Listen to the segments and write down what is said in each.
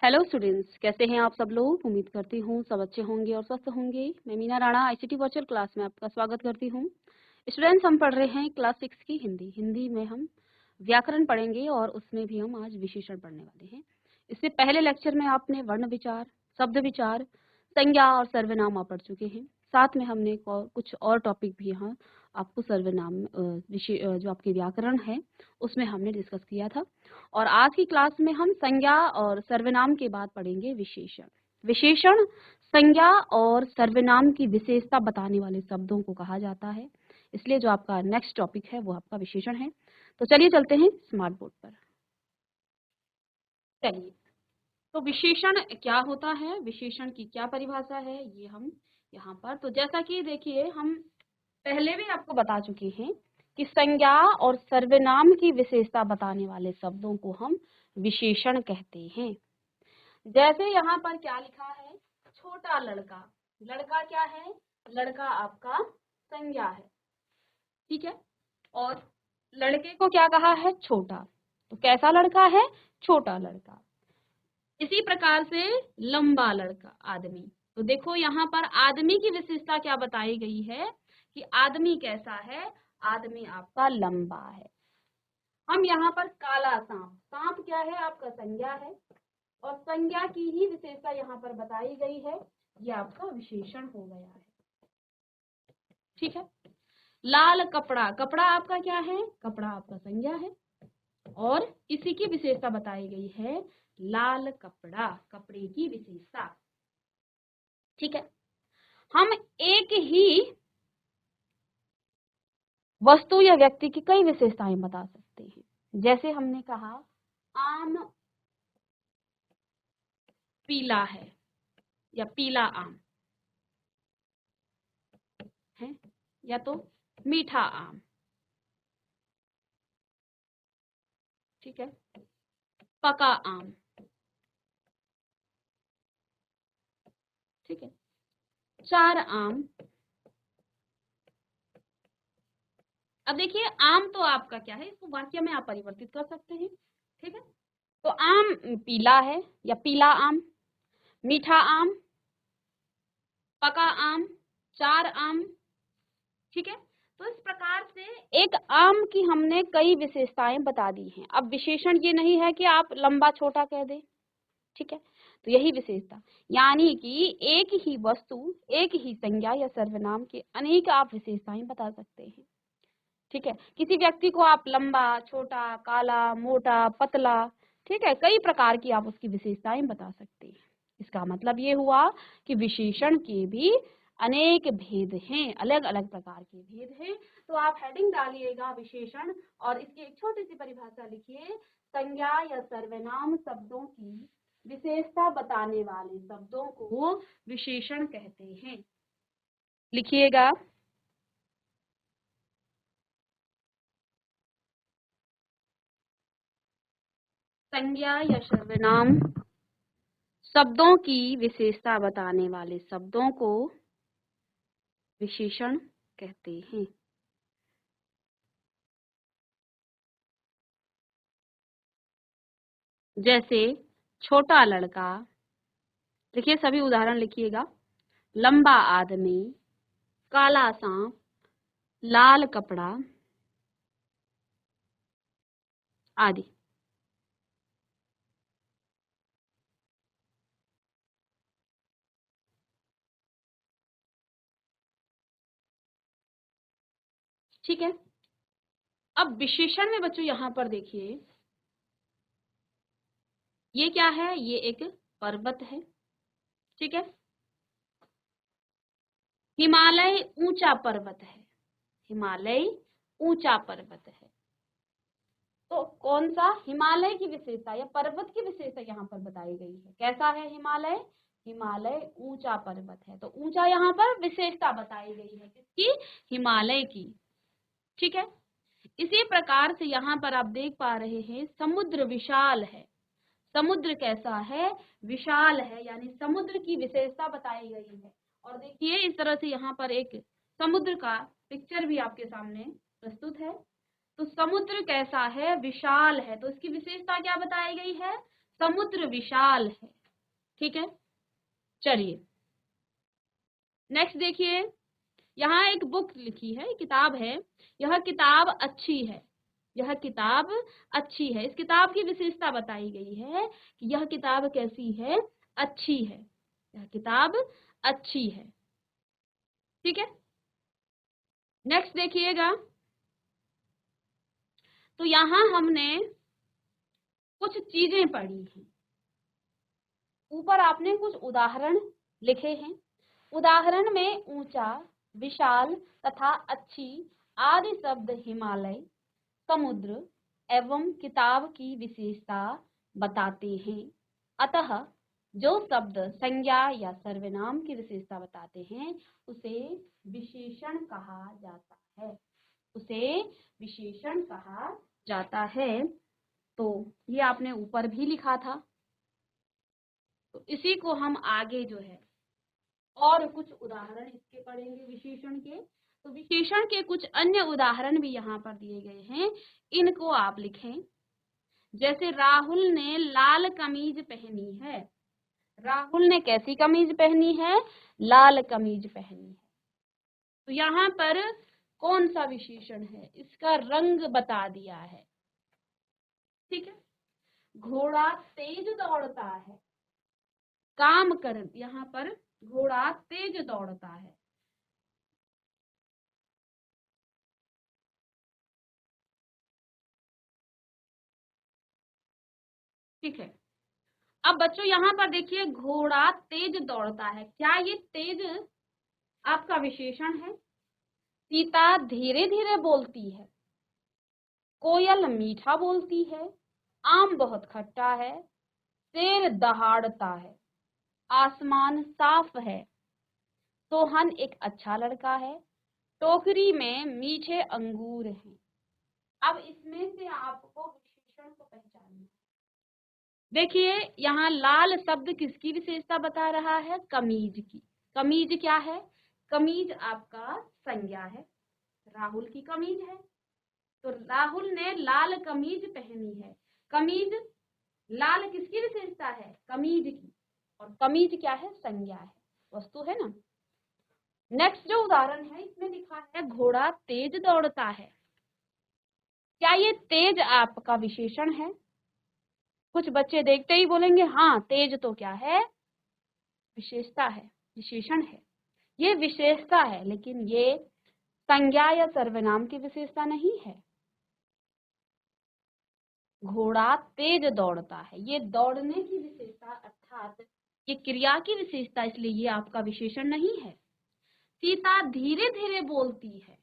Hello students, कैसे हैं आप सब लोग। उम्मीद करती हूँ सब अच्छे होंगे और स्वस्थ होंगे। मैं Meena Rana ICT virtual class में आपका स्वागत करती हूँ। स्टूडेंट्स, हम पढ़ रहे हैं क्लास 6 की हिंदी में हम व्याकरण पढ़ेंगे और उसमें भी हम आज विशेषण पढ़ने वाले हैं। इससे पहले लेक्चर में आपने वर्ण विचार, शब्द विचार, संज्ञा और सर्वनाम आप पढ़ चुके हैं। साथ में हमने कुछ और टॉपिक भी यहाँ आपको सर्वनाम जो आपके व्याकरण है उसमें हमने डिस्कस किया था। और आज की क्लास में हम संज्ञा और सर्वनाम के बाद पढ़ेंगे विशेषण। विशेषण संज्ञा और सर्वनाम की विशेषता बताने वाले शब्दों को कहा जाता है, इसलिए जो आपका नेक्स्ट टॉपिक है वो आपका विशेषण है। तो चलिए चलते हैं स्मार्ट बोर्ड पर। चलिए, तो विशेषण क्या होता है, विशेषण की क्या परिभाषा है, ये हम यहाँ पर तो जैसा कि देखिए हम पहले भी आपको बता चुके हैं कि संज्ञा और सर्वनाम की विशेषता बताने वाले शब्दों को हम विशेषण कहते हैं। जैसे यहाँ पर क्या लिखा है, छोटा लड़का। लड़का क्या है, लड़का आपका संज्ञा है, ठीक है। और लड़के को क्या कहा है, छोटा। तो कैसा लड़का है, छोटा लड़का। इसी प्रकार से लंबा लड़का, आदमी। तो देखो यहाँ पर आदमी की विशेषता क्या बताई गई है कि आदमी कैसा है, आदमी आपका लंबा है। हम यहाँ पर काला सांप, सांप क्या है, आपका संज्ञा है और संज्ञा की ही विशेषता यहाँ पर बताई गई है, ये आपका विशेषण हो गया है, ठीक है। लाल कपड़ा, कपड़ा आपका क्या है, कपड़ा आपका संज्ञा है और इसी की विशेषता बताई गई है, लाल कपड़ा, कपड़े की विशेषता, ठीक है। हम एक ही वस्तु या व्यक्ति की कई विशेषताएं बता सकते हैं। जैसे हमने कहा आम पीला है या पीला आम है, या तो मीठा आम, ठीक है, पका आम, ठीक है, चार आम। अब देखिए आम तो आपका क्या है, इसको वाक्य में आप परिवर्तित कर सकते हैं, ठीक है। तो आम पीला है या पीला आम, मीठा आम, पका आम, चार आम, ठीक है। तो इस प्रकार से एक आम की हमने कई विशेषताएं बता दी हैं। अब विशेषण ये नहीं है कि आप लंबा छोटा कह दें, ठीक है। तो यही विशेषता, यानी कि एक ही वस्तु, एक ही संज्ञा या सर्वनाम के अनेक आप विशेषताएं बता सकते हैं, ठीक है। किसी व्यक्ति को आप लंबा, छोटा, काला, मोटा, पतला, ठीक है, कई प्रकार की आप उसकी विशेषताएं बता सकते हैं। इसका मतलब ये हुआ कि विशेषण के भी अनेक भेद हैं, अलग अलग प्रकार के भेद हैं। तो आप हेडिंग डालिएगा विशेषण और इसकी एक छोटी सी परिभाषा लिखिए, संज्ञा या सर्वनाम शब्दों की विशेषता बताने वाले शब्दों को विशेषण कहते हैं। लिखिएगा, संज्ञा या सर्वनाम शब्दों की विशेषता बताने वाले शब्दों को विशेषण कहते हैं। जैसे छोटा लड़का, देखिए सभी उदाहरण लिखिएगा, लंबा आदमी, काला सांप, लाल कपड़ा आदि, ठीक है। अब विशेषण में बच्चों यहाँ पर देखिए, ये क्या है, ये एक पर्वत है, ठीक है। हिमालय ऊंचा पर्वत है, हिमालय ऊंचा पर्वत है। तो कौन सा, हिमालय की विशेषता या पर्वत की विशेषता यहाँ पर बताई गई है। कैसा है हिमालय, हिमालय ऊंचा पर्वत है। तो ऊंचा यहाँ पर विशेषता बताई गई है, किसकी, हिमालय की, ठीक है। इसी प्रकार से यहाँ पर आप देख पा रहे हैं समुद्र विशाल है, समुद्र कैसा है, विशाल है, यानी समुद्र की विशेषता बताई गई है। और देखिए इस तरह से यहाँ पर एक समुद्र का पिक्चर भी आपके सामने प्रस्तुत है। तो समुद्र कैसा है, विशाल है, तो इसकी विशेषता क्या बताई गई है, समुद्र विशाल है। ठीक है, चलिए नेक्स्ट देखिए, यहाँ एक बुक लिखी है, किताब है, यह किताब अच्छी है। यह किताब अच्छी है, इस किताब की विशेषता बताई गई है कि यह किताब कैसी है, अच्छी है, यह किताब अच्छी है। ठीक है, नेक्स्ट देखिएगा, तो यहाँ हमने कुछ चीजें पढ़ी हैं, ऊपर आपने कुछ उदाहरण लिखे हैं। उदाहरण में ऊंचा, विशाल तथा अच्छी आदि शब्द हिमालय, समुद्र एवं किताब की विशेषता बताते हैं। अतः जो शब्द संज्ञा या सर्वनाम की विशेषता बताते हैं उसे विशेषण कहा जाता है, उसे विशेषण कहा जाता है। तो ये आपने ऊपर भी लिखा था, तो इसी को हम आगे जो है और कुछ उदाहरण इसके पढ़ेंगे विशेषण के। तो विशेषण के कुछ अन्य उदाहरण भी यहाँ पर दिए गए हैं, इनको आप लिखें। जैसे राहुल ने लाल कमीज पहनी है, राहुल ने कैसी कमीज पहनी है, लाल कमीज पहनी है। तो यहाँ पर कौन सा विशेषण है, इसका रंग बता दिया है। ठीक है, घोड़ा तेज दौड़ता है, काम कर, यहाँ पर घोड़ा तेज दौड़ता है। ठीक है, अब बच्चों यहाँ पर देखिए, घोड़ा तेज दौड़ता है, क्या ये तेज आपका विशेषण है? सीता धीरे धीरे बोलती है, कोयल मीठा बोलती है, आम बहुत खट्टा है, शेर दहाड़ता है, आसमान साफ है, सोहन एक अच्छा लड़का है, टोकरी में मीठे अंगूर हैं। अब इसमें से आपको विशेषण को पहचानना। देखिए यहाँ लाल शब्द किसकी विशेषता बता रहा है, कमीज की। कमीज क्या है, कमीज आपका संज्ञा है, राहुल की कमीज है, तो राहुल ने लाल कमीज पहनी है। कमीज लाल किसकी विशेषता है, कमीज की, और कमीज क्या है, संज्ञा है, वस्तु है ना। नेक्स्ट जो उदाहरण है इसमें लिखा है घोड़ा तेज दौड़ता है, क्या ये तेज आपका विशेषण है? कुछ बच्चे देखते ही बोलेंगे हाँ तेज तो क्या है, विशेषता है, विशेषण है, ये विशेषता है, लेकिन ये संज्ञा या सर्वनाम की विशेषता नहीं है। घोड़ा तेज दौड़ता है, ये दौड़ने की विशेषता अर्थात ये क्रिया की विशेषता, इसलिए ये आपका विशेषण नहीं है। सीता धीरे धीरे बोलती है,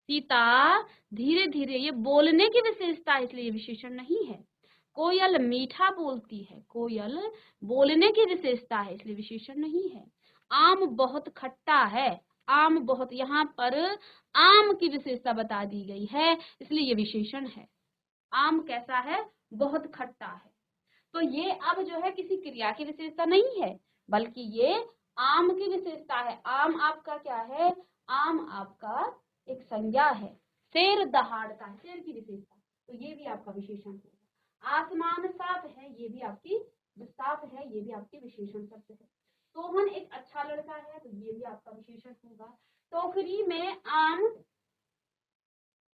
सीता धीरे धीरे, ये बोलने की विशेषता है, इसलिए ये विशेषण नहीं है। कोयल मीठा बोलती है, कोयल बोलने की विशेषता है, इसलिए विशेषण नहीं है। आम बहुत खट्टा है, आम बहुत, यहाँ पर आम की विशेषता बता दी गई है, इसलिए ये विशेषण है। आम कैसा है, बहुत खट्टा है। तो ये अब जो है किसी क्रिया की विशेषता नहीं है, बल्कि ये आम की विशेषता है। आम आपका क्या है, आम आपका एक संज्ञा है। शेर दहाड़ता है, शेर की विशेषता, तो ये भी आपका विशेषण होगा। आसमान साफ है, ये भी आपकी, जो साफ है ये भी आपकी विशेषण शब्द है। सोहन एक अच्छा लड़का है, तो ये भी आपका विशेषण होगा। टोकरी में आम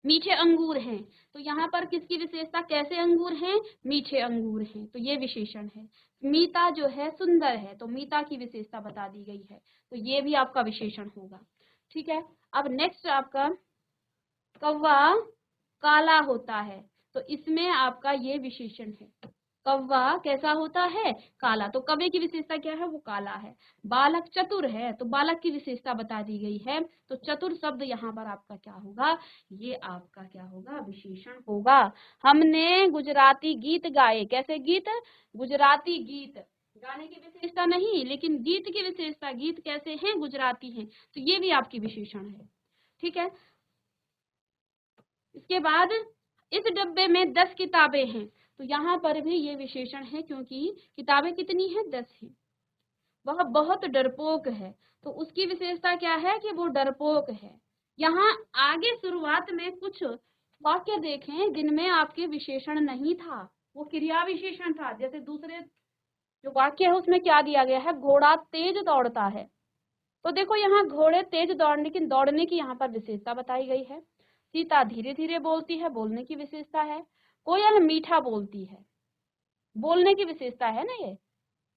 मीठे अंगूर हैं, तो यहाँ पर किसकी विशेषता, कैसे अंगूर हैं, मीठे अंगूर हैं, तो ये विशेषण है। मीता जो है सुंदर है, तो मीता की विशेषता बता दी गई है, तो ये भी आपका विशेषण होगा। ठीक है, अब नेक्स्ट आपका कौवा काला होता है, तो इसमें आपका ये विशेषण है। कौवा कैसा होता है, काला, तो कौवे की विशेषता क्या है, वो काला है। बालक चतुर है, तो बालक की विशेषता बता दी गई है, तो चतुर शब्द यहाँ पर आपका क्या होगा, ये आपका क्या होगा, विशेषण होगा। हमने गुजराती गीत गाए, कैसे गीत, गुजराती गीत, गाने की विशेषता नहीं, लेकिन गीत की विशेषता, गीत कैसे हैं, गुजराती हैं, तो ये भी आपकी विशेषण है। ठीक है, इसके बाद इस डब्बे में 10 किताबें हैं, तो यहाँ पर भी ये विशेषण है, क्योंकि किताबें कितनी हैं, 10 हैं। वह बहुत डरपोक है, तो उसकी विशेषता क्या है कि वो डरपोक है। यहाँ आगे शुरुआत में कुछ वाक्य देखें जिनमें आपके विशेषण नहीं था, वो क्रिया विशेषण था। जैसे दूसरे जो वाक्य है उसमें क्या दिया गया है, घोड़ा तेज दौड़ता है। तो देखो यहाँ घोड़े तेज दौड़ने की यहाँ पर विशेषता बताई गई है। सीता धीरे धीरे बोलती है, बोलने की विशेषता है। कोयल मीठा बोलती है, बोलने की विशेषता है ना। ये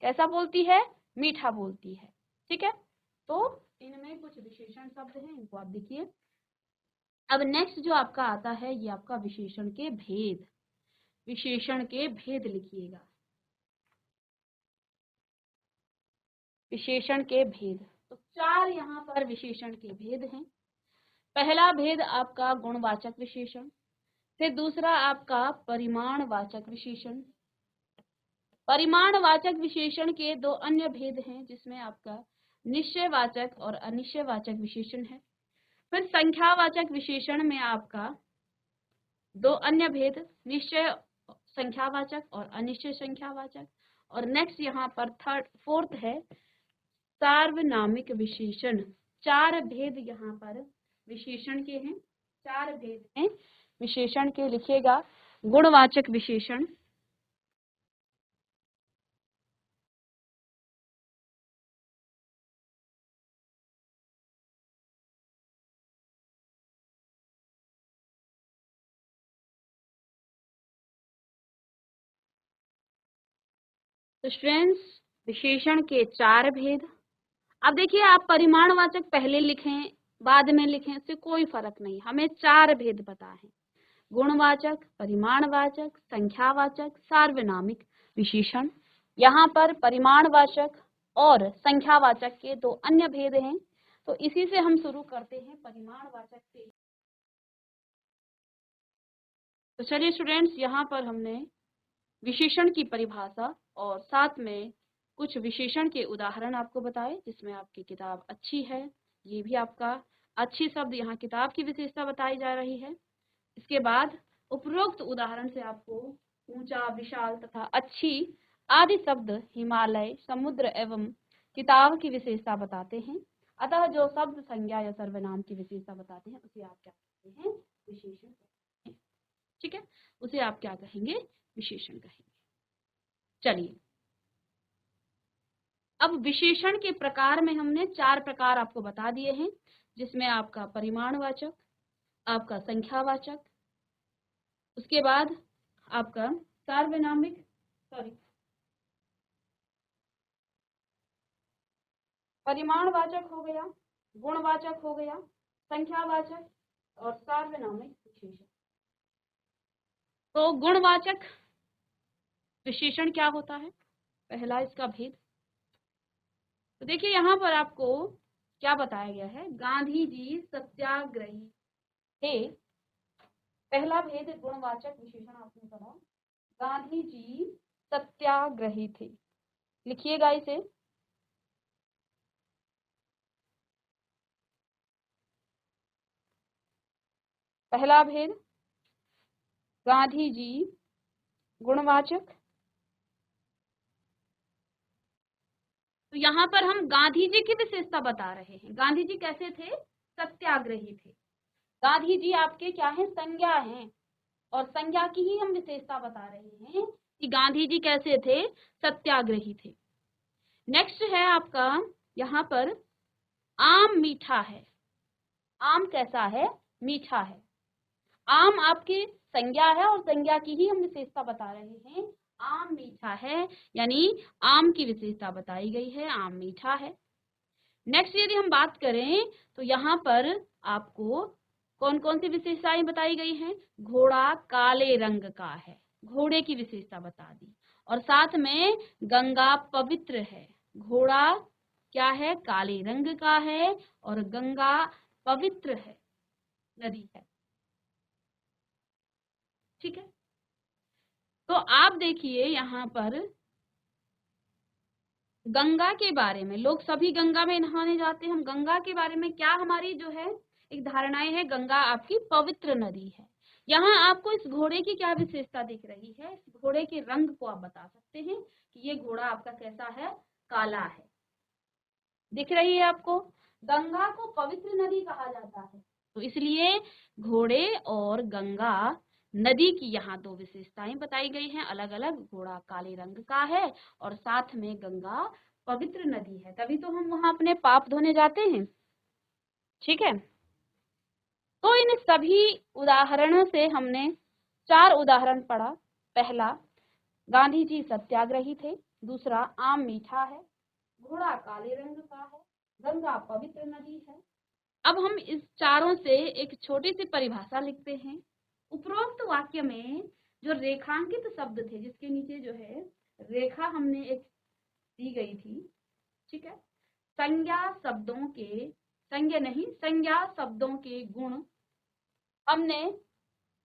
कैसा बोलती है, मीठा बोलती है। ठीक है, तो इनमें कुछ विशेषण शब्द हैं, इनको आप देखिए। अब नेक्स्ट जो आपका आता है ये आपका विशेषण के भेद। विशेषण के भेद लिखिएगा, विशेषण के भेद। तो 4 यहाँ पर विशेषण के भेद हैं। पहला भेद आपका गुणवाचक विशेषण, फिर दूसरा आपका परिमाणवाचक विशेषण। परिमाणवाचक विशेषण के 2 अन्य भेद हैं, जिसमें आपका निश्चयवाचक और अनिश्चयवाचक विशेषण है। फिर संख्यावाचक विशेषण में आपका 2 अन्य भेद, निश्चय संख्यावाचक और अनिश्चय संख्यावाचक। और नेक्स्ट यहाँ पर फोर्थ है सार्वनामिक विशेषण। 4 भेद यहाँ पर विशेषण के हैं, 4 भेद हैं विशेषण के, लिखिएगा। गुणवाचक विशेषण, तो स्टूडेंट्स विशेषण के 4 भेद। अब देखिए, आप परिमाणवाचक पहले लिखें बाद में लिखें, इससे कोई फर्क नहीं, हमें 4 भेद पता है। गुणवाचक, परिमाणवाचक, संख्यावाचक, सार्वनामिक विशेषण। यहाँ पर परिमाणवाचक और संख्यावाचक के 2 अन्य भेद हैं, तो इसी से हम शुरू करते हैं, परिमाणवाचक से। तो चलिए स्टूडेंट्स, यहाँ पर हमने विशेषण की परिभाषा और साथ में कुछ विशेषण के उदाहरण आपको बताए, जिसमें आपकी किताब अच्छी है। ये भी आपका अच्छी शब्द यहाँ किताब की विशेषता बताई जा रही है। इसके बाद उपरोक्त उदाहरण से आपको ऊंचा, विशाल तथा अच्छी आदि शब्द हिमालय, समुद्र एवं किताब की विशेषता बताते हैं। अतः जो शब्द संज्ञा या सर्वनाम की विशेषता बताते हैं उसे आप क्या कहते हैं, विशेषण कहते हैं। ठीक है, उसे आप क्या कहेंगे, विशेषण कहेंगे। चलिए, अब विशेषण के प्रकार में हमने 4 प्रकार आपको बता दिए हैं, जिसमें आपका परिमाणवाचक, आपका संख्यावाचक, उसके बाद आपका सार्वनामिक, परिमाणवाचक हो गया, गुणवाचक हो गया, संख्यावाचक और सार्वनामिक विशेषण। तो गुणवाचक विशेषण क्या होता है, पहला इसका भेद। तो देखिए यहाँ पर आपको क्या बताया गया है, गांधी जी सत्याग्रही थे। पहला भेद गुणवाचक विशेषण आपने पढ़ा, गांधी जी सत्याग्रही थे। लिखिएगा इसे। पहला भेद गांधी जी गुणवाचक। तो यहाँ पर हम गांधी जी की विशेषता बता रहे हैं। गांधी जी कैसे थे, सत्याग्रही थे। गांधी जी आपके क्या है, संज्ञा हैं, और संज्ञा की ही हम विशेषता बता रहे हैं कि गांधी जी कैसे थे, सत्याग्रही थे। नेक्स्ट है आपका यहाँ पर आम मीठा है। आम कैसा है, मीठा है। आम आपकी संज्ञा है और संज्ञा की ही हम विशेषता बता रहे हैं। आम मीठा है, यानी आम की विशेषता बताई गई है, आम मीठा है। नेक्स्ट यदि हम बात करें तो यहाँ पर आपको कौन कौन सी विशेषताएं बताई गई हैं, घोड़ा काले रंग का है, घोड़े की विशेषता बता दी। और साथ में गंगा पवित्र है। घोड़ा क्या है, काले रंग का है, और गंगा पवित्र है, नदी है। ठीक है, तो आप देखिए यहाँ पर गंगा के बारे में, लोग सभी गंगा में नहाने जाते हैं। हम गंगा के बारे में क्या हमारी जो है एक धारणाएं है, गंगा आपकी पवित्र नदी है। यहाँ आपको इस घोड़े की क्या विशेषता दिख रही है, इस घोड़े के रंग को आप बता सकते हैं कि ये घोड़ा आपका कैसा है, काला है। दिख रही है आपको, गंगा को पवित्र नदी कहा जाता है, तो इसलिए घोड़े और गंगा नदी की यहाँ दो विशेषताएं बताई गई हैं अलग अलग। घोड़ा काले रंग का है और साथ में गंगा पवित्र नदी है, तभी तो हम वहां अपने पाप धोने जाते हैं। ठीक है, तो इन सभी उदाहरणों से हमने 4 उदाहरण पढ़ा। पहला, गांधी जी सत्याग्रही थे। दूसरा, आम मीठा है, घोड़ा काले रंग का है, गंगा पवित्र नदी है। अब हम इस चारों से एक छोटी सी परिभाषा लिखते हैं। उपरोक्त वाक्य में जो रेखांकित शब्द थे, जिसके नीचे जो है रेखा हमने एक दी गई थी, ठीक है, संज्ञा शब्दों के गुण, हमने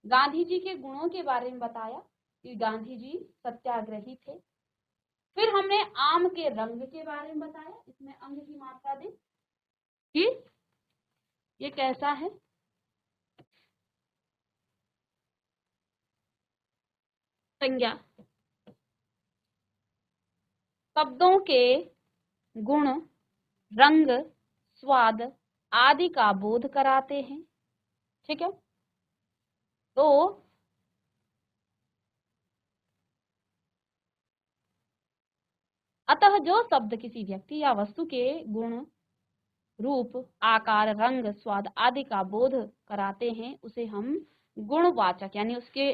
गांधी जी के गुणों के बारे में बताया कि गांधी जी सत्याग्रही थे। फिर हमने आम के रंग के बारे में बताया, इसमें अंग की मात्रा दें कि ये कैसा है। संज्ञा शब्दों के गुण, रंग, स्वाद आदि का बोध कराते हैं। ठीक है, तो अतः जो शब्द किसी व्यक्ति या वस्तु के गुण, रूप, आकार, रंग, स्वाद आदि का बोध कराते हैं उसे हम गुणवाचक, यानी उसके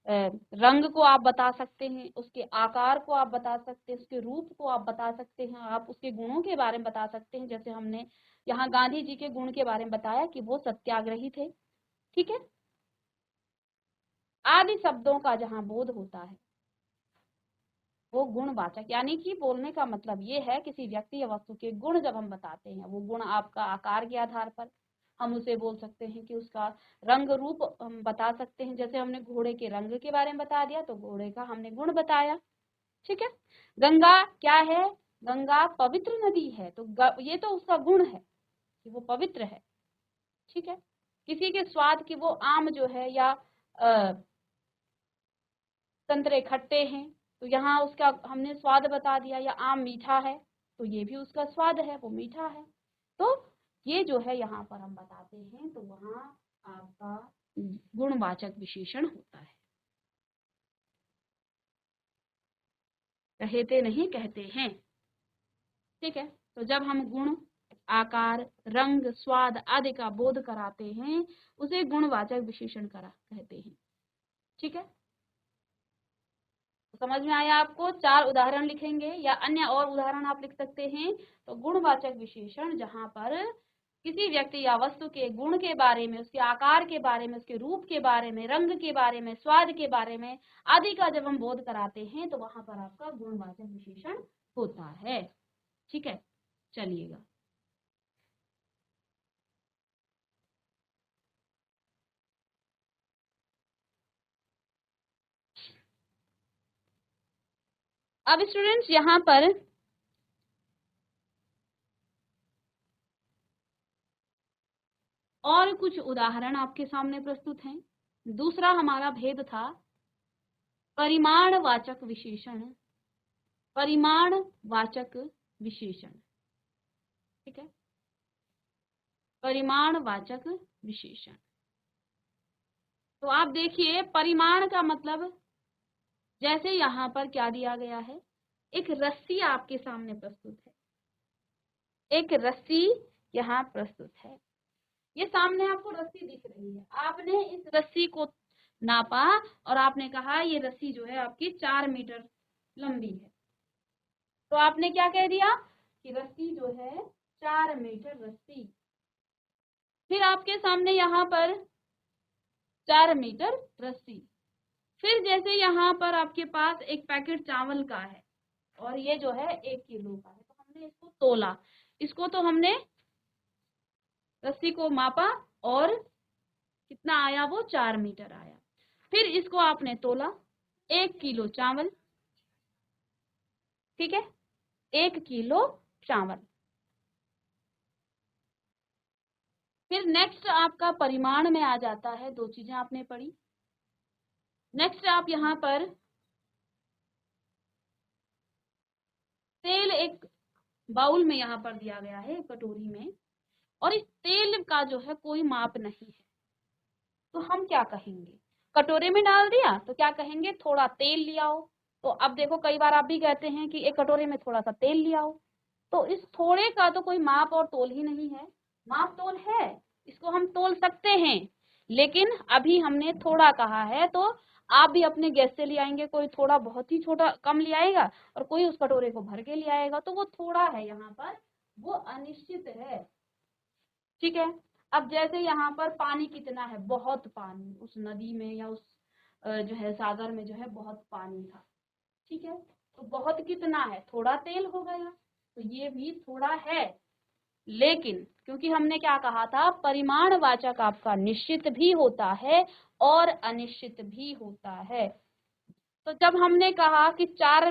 रंग को आप बता सकते हैं, उसके आकार को आप बता सकते हैं, उसके रूप को आप बता सकते हैं, आप उसके गुणों के बारे में बता सकते हैं। जैसे हमने यहाँ गांधी जी के गुण के बारे में बताया कि वो सत्याग्रही थे। ठीक है, आदि शब्दों का जहाँ बोध होता है वो गुणवाचक, यानी कि बोलने का मतलब ये है किसी व्यक्ति या वस्तु के गुण जब हम बताते हैं, वो गुण आपका आकार के आधार पर हम उसे बोल सकते हैं कि उसका रंग रूप हम बता सकते हैं। जैसे हमने घोड़े के रंग के बारे में बता दिया तो घोड़े का हमने गुण बताया। ठीक है, गंगा क्या है, गंगा पवित्र नदी है, तो ये तो उसका गुण है कि वो पवित्र है। ठीक है, किसी के स्वाद की, वो आम जो है या संतरे खट्टे हैं तो यहाँ उसका हमने स्वाद बता दिया, या आम मीठा है तो ये भी उसका स्वाद है, वो मीठा है। तो ये जो है यहाँ पर हम बताते हैं तो वहाँ आपका गुणवाचक विशेषण होता है। कहते नहीं, कहते हैं। ठीक है, तो जब हम गुण, आकार, रंग, स्वाद आदि का बोध कराते हैं उसे गुणवाचक विशेषण कहते हैं। ठीक है, समझ में आया आपको? 4 उदाहरण लिखेंगे या अन्य और उदाहरण आप लिख सकते हैं। तो गुणवाचक विशेषण जहां पर किसी व्यक्ति या वस्तु के गुण के बारे में, उसके आकार के बारे में, उसके रूप के बारे में, रंग के बारे में, स्वाद के बारे में आदि का जब हम बोध कराते हैं तो वहां पर आपका गुणवाचक विशेषण होता है। ठीक है, चलिएगा। अब स्टूडेंट्स यहाँ पर और कुछ उदाहरण आपके सामने प्रस्तुत हैं। दूसरा हमारा भेद था परिमाणवाचक विशेषण, परिमाणवाचक विशेषण। ठीक है, परिमाणवाचक विशेषण। तो आप देखिए, परिमाण का मतलब जैसे यहाँ पर क्या दिया गया है, एक रस्सी आपके सामने प्रस्तुत है, एक रस्सी यहाँ प्रस्तुत है। ये सामने आपको रस्सी दिख रही है, आपने इस रस्सी को नापा और आपने कहा ये रस्सी जो है आपकी 4 मीटर लंबी है। तो आपने क्या कह दिया कि रस्सी जो है 4 मीटर रस्सी। फिर आपके सामने यहाँ पर 4 मीटर रस्सी। फिर जैसे यहाँ पर आपके पास एक पैकेट चावल का है और ये जो है 1 किलो का है, तो हमने इसको तोला, इसको तो हमने रस्सी को मापा और कितना आया, वो 4 मीटर आया। फिर इसको आपने तोला, 1 किलो चावल। ठीक है, 1 किलो चावल। फिर नेक्स्ट आपका परिमाण में आ जाता है, 2 चीजें आपने पढ़ी। नेक्स्ट आप यहाँ पर तेल एक बाउल में यहाँ पर दिया गया है, कटोरी में, और इस तेल का जो है कोई माप नहीं है, तो हम क्या कहेंगे? कटोरे में डाल दिया तो क्या कहेंगे, थोड़ा तेल ले आओ। तो अब देखो कई बार आप भी कहते हैं कि एक कटोरे में थोड़ा सा तेल ले आओ। तो इस थोड़े का तो कोई माप और तोल ही नहीं है। माप तोल है, इसको हम तोल सकते हैं, लेकिन अभी हमने थोड़ा कहा है, तो आप भी अपने गैस से ले आएंगे, कोई थोड़ा बहुत ही छोटा कम ले आएगा और कोई उस कटोरे को भर के ले आएगा, तो वो थोड़ा है यहाँ पर, वो अनिश्चित है। ठीक है। अब जैसे यहाँ पर पानी कितना है, बहुत पानी, उस नदी में या उस जो है सागर में जो है बहुत पानी था। ठीक है, तो बहुत कितना है, थोड़ा तेल हो गया, तो ये भी थोड़ा है। लेकिन क्योंकि हमने क्या कहा था, परिमाणवाचक आपका निश्चित भी होता है और अनिश्चित भी होता है। तो जब हमने कहा कि 4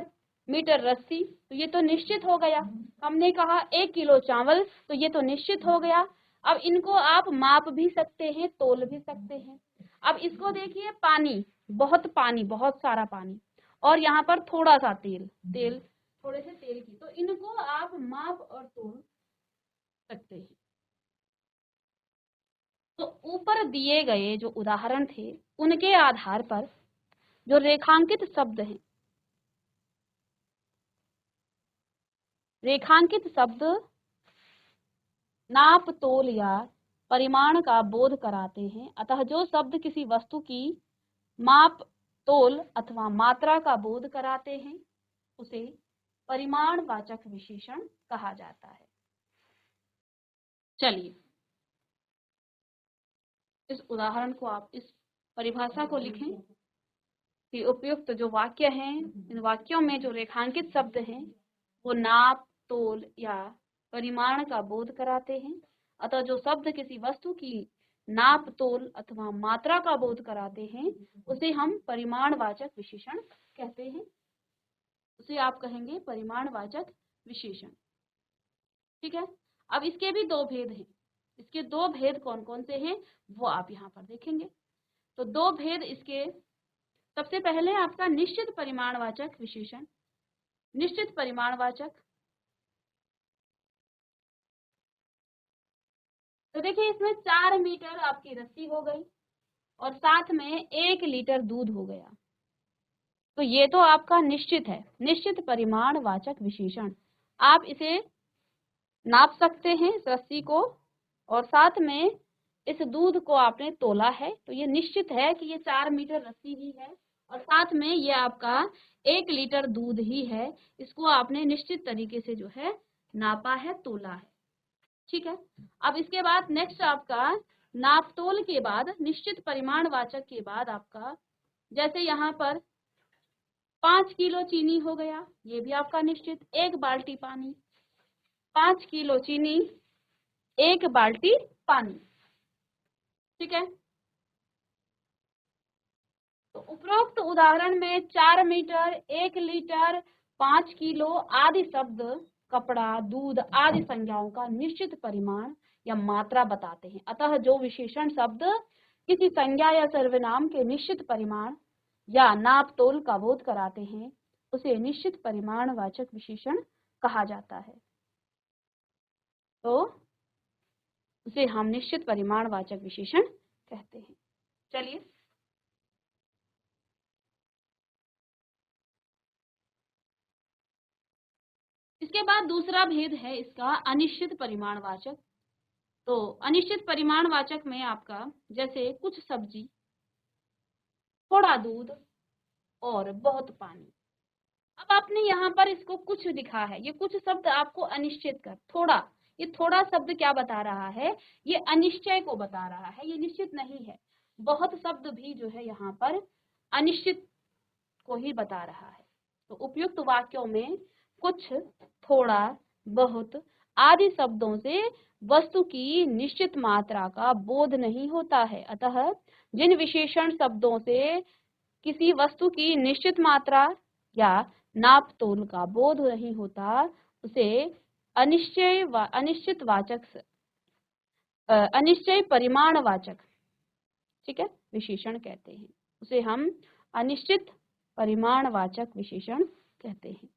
मीटर रस्सी, तो ये तो निश्चित हो गया। हमने कहा 1 किलो चावल, तो ये तो निश्चित हो गया। अब इनको आप माप भी सकते हैं, तोल भी सकते हैं। अब इसको देखिए, पानी, बहुत पानी, बहुत सारा पानी, और यहाँ पर थोड़ा सा तेल, तेल, थोड़े से तेल की, तो इनको आप माप और तोल सकते हैं। तो ऊपर दिए गए जो उदाहरण थे, उनके आधार पर जो रेखांकित शब्द हैं, रेखांकित शब्द नाप तोल या परिमाण का बोध कराते हैं। अतः जो शब्द किसी वस्तु की माप तोल अथवा मात्रा का बोध कराते हैं, उसे परिमाणवाचक विशेषण कहा जाता है। चलिए, इस उदाहरण को आप, इस परिभाषा को लिखें कि उपयुक्त जो वाक्य हैं, इन वाक्यों में जो रेखांकित शब्द हैं वो नाप तोल या परिमाण का बोध कराते हैं। अतः जो शब्द किसी वस्तु की नाप तोल अथवा मात्रा का बोध कराते हैं, उसे हम परिमाणवाचक विशेषण कहते हैं। उसे आप कहेंगे परिमाणवाचक विशेषण। ठीक है। अब इसके भी दो भेद हैं। इसके दो भेद कौन कौन से हैं वो आप यहाँ पर देखेंगे। तो दो भेद इसके, सबसे पहले आपका निश्चित परिमाणवाचक विशेषण। निश्चित परिमाणवाचक, तो देखिए इसमें 4 मीटर आपकी रस्सी हो गई और साथ में 1 लीटर दूध हो गया, तो ये तो आपका निश्चित है, निश्चित परिमाणवाचक विशेषण। आप इसे नाप सकते हैं, इस रस्सी को, और साथ में इस दूध को आपने तोला है, तो ये निश्चित है कि ये 4 मीटर रस्सी ही है और साथ में ये आपका 1 लीटर दूध ही है। इसको आपने निश्चित तरीके से जो है नापा है, तोला है। ठीक है। अब इसके बाद नेक्स्ट आपका नापतोल के बाद, निश्चित परिमाणवाचक के बाद आपका, जैसे यहाँ पर 5 किलो चीनी हो गया, ये भी आपका निश्चित। 1 बाल्टी पानी, 5 किलो चीनी, 1 बाल्टी पानी। ठीक है। तो उपरोक्त उदाहरण में 4 मीटर, 1 लीटर, 5 किलो आदि शब्द कपड़ा, दूध आदि संज्ञाओं का निश्चित परिमाण या मात्रा बताते हैं। अतः जो विशेषण शब्द किसी संज्ञा या सर्वनाम के निश्चित परिमाण या नाप तोल का बोध कराते हैं, उसे निश्चित परिमाणवाचक विशेषण कहा जाता है। तो उसे हम निश्चित परिमाणवाचक विशेषण कहते हैं। चलिए, इसके बाद दूसरा भेद है इसका अनिश्चित परिमाणवाचक। तो अनिश्चित परिमाणवाचक में आपका, जैसे कुछ सब्जी, थोड़ा दूध और बहुत पानी। अब आपने यहाँ पर इसको कुछ लिखा है, ये कुछ शब्द आपको अनिश्चित कर, थोड़ा, ये थोड़ा शब्द क्या बता रहा है, ये अनिश्चय को बता रहा है, ये निश्चित नहीं है। बहुत शब्द भी जो है यहाँ पर अनिश्चित को ही बता रहा है। तो उपयुक्त वाक्यों में कुछ, थोड़ा, बहुत आदि शब्दों से वस्तु की निश्चित मात्रा का बोध नहीं होता है। अतः जिन विशेषण शब्दों से किसी वस्तु की निश्चित मात्रा या नाप तोल का बोध नहीं होता, उसे अनिश्चित वाचक, अनिश्चय परिमाणवाचक, ठीक है, विशेषण कहते हैं। उसे हम अनिश्चित परिमाणवाचक विशेषण कहते हैं।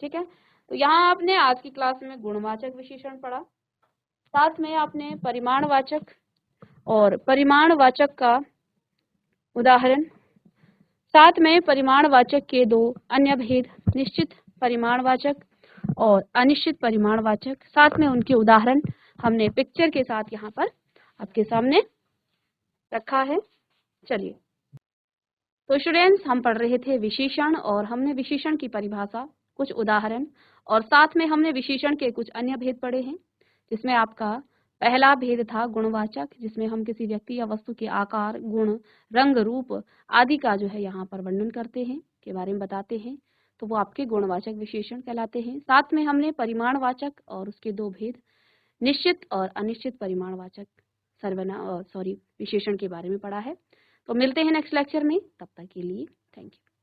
ठीक है। तो यहाँ आपने आज की क्लास में गुणवाचक विशेषण पढ़ा, साथ में आपने परिमाणवाचक और परिमाणवाचक का उदाहरण। साथ में परिमाणवाचक के दो अन्य भेद, निश्चित परिमाणवाचक और अनिश्चित परिमाणवाचक, साथ में उनके उदाहरण हमने पिक्चर के साथ यहाँ पर आपके सामने रखा है। चलिए, तो स्टूडेंट्स हम पढ़ रहे थे विशेषण, और हमने विशेषण की परिभाषा, कुछ उदाहरण, और साथ में हमने विशेषण के कुछ अन्य भेद पढ़े हैं, जिसमें आपका पहला भेद था गुणवाचक, जिसमें हम किसी व्यक्ति या वस्तु के आकार, गुण, रंग, रूप आदि का जो है यहाँ पर वर्णन करते हैं, के बारे में बताते हैं, तो वो आपके गुणवाचक विशेषण कहलाते हैं। साथ में हमने परिमाणवाचक और उसके दो भेद, निश्चित और अनिश्चित परिमाणवाचक विशेषण के बारे में पढ़ा है। तो मिलते हैं नेक्स्ट लेक्चर में, तब तक के लिए थैंक यू।